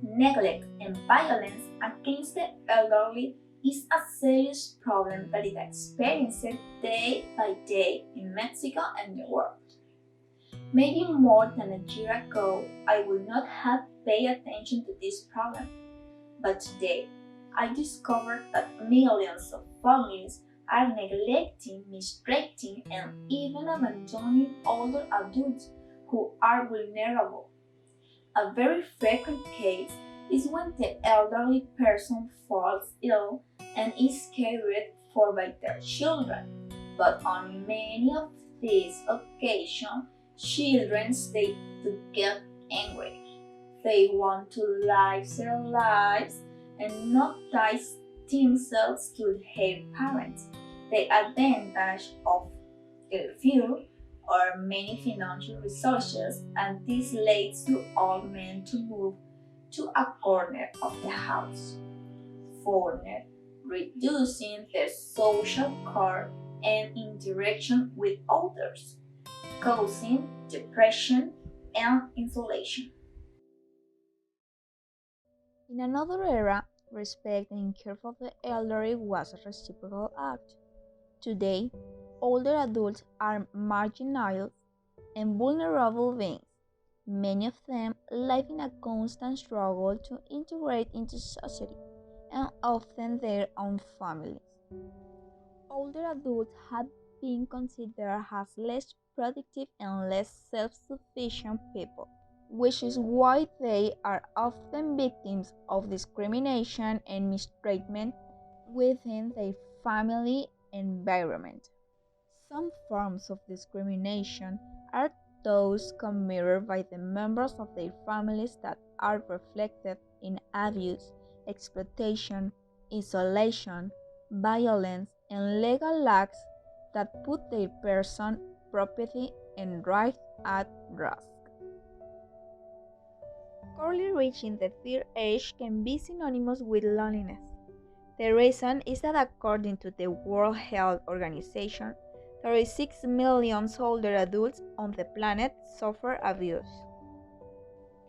neglect, and violence against the elderly is a serious problem that is experienced day by day in Mexico and the world. Maybe more than a year ago, I would not have paid attention to this problem, but today I discovered that millions of families are neglecting, mistreating, and even abandoning older adults who are vulnerable. A very frequent case is when the elderly person falls ill and is cared for by their children. But on many of these occasions, children stay to get angry. They want to live their lives and not tie themselves to their parents. The advantage of a few or many financial resources, and this leads to all men to move to a corner of the house, further reducing their social core and interaction with others, causing depression and isolation. In another era, respect and care for the elderly was a reciprocal act. Today, older adults are marginalized and vulnerable beings, many of them live in a constant struggle to integrate into society and often their own families. Older adults have been considered as less productive and less self-sufficient people, which is why they are often victims of discrimination and mistreatment within their family environment. Some forms of discrimination are those committed by the members of their families that are reflected in abuse, exploitation, isolation, violence, and legal acts that put their person, property, and rights at risk. Early reaching the third age can be synonymous with loneliness. The reason is that according to the World Health Organization, 36 million older adults on the planet suffer abuse.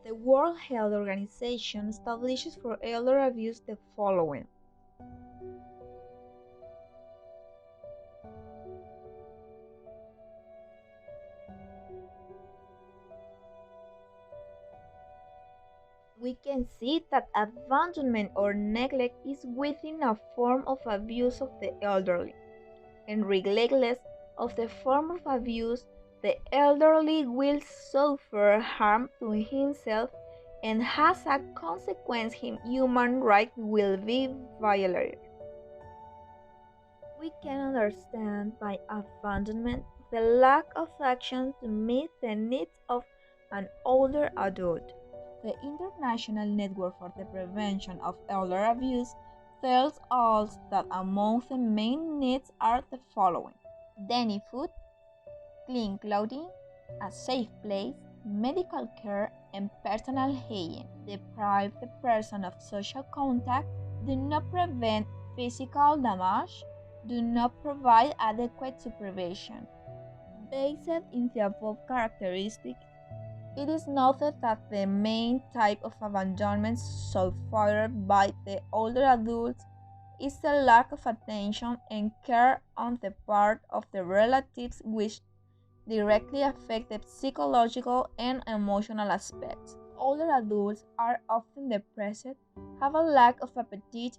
The World Health Organization establishes for elder abuse the following. We can see that abandonment or neglect is within a form of abuse of the elderly, and regardless of the form of abuse, the elderly will suffer harm to himself, and as a consequence his human rights will be violated. We can understand by abandonment the lack of action to meet the needs of an older adult. The International Network for the Prevention of Elder Abuse tells us that among the main needs are the following: daily food, clean clothing, a safe place, medical care, and personal hygiene. Deprive the person of social contact, do not prevent physical damage, do not provide adequate supervision. Based in the above characteristics, it is noted that the main type of abandonment suffered by the older adults is the lack of attention and care on the part of the relatives, which directly affect the psychological and emotional aspects. Older adults are often depressed, have a lack of appetite,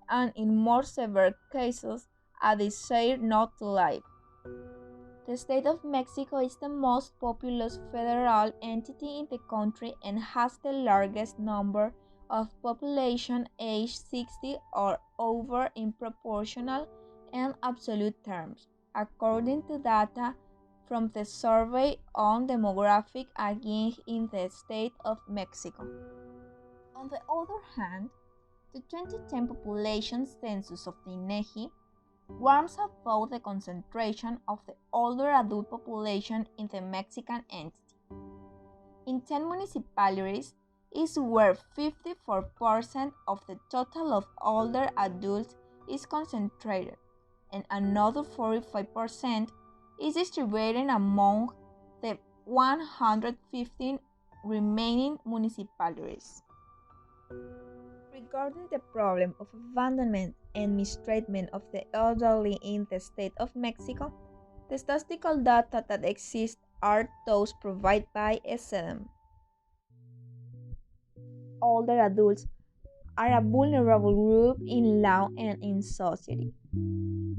and in more severe cases, a desire not to live. The state of Mexico is the most populous federal entity in the country and has the largest number of population aged 60 or over in proportional and absolute terms, according to data from the Survey on Demographic again in the state of Mexico. On the other hand, the 2010 population census of the INEGI warns about the concentration of the older adult population in the Mexican entity. In 10 municipalities is where 54% of the total of older adults is concentrated, and another 45% is distributed among the 115 remaining municipalities. Regarding the problem of abandonment and mistreatment of the elderly in the state of Mexico, the statistical data that exist are those provided by SEDEM. Older adults are a vulnerable group in law and in society.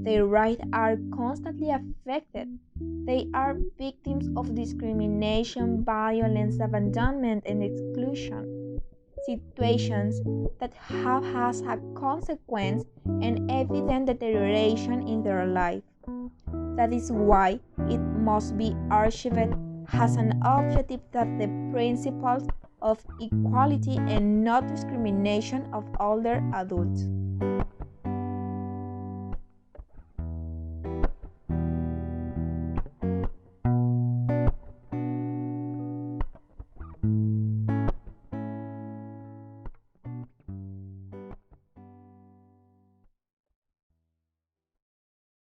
Their rights are constantly affected. They are victims of discrimination, violence, abandonment, and exclusion. Situations that have as a consequence an evident deterioration in their life. That is why it must be archived as an objective that the principles of equality and non discrimination of older adults.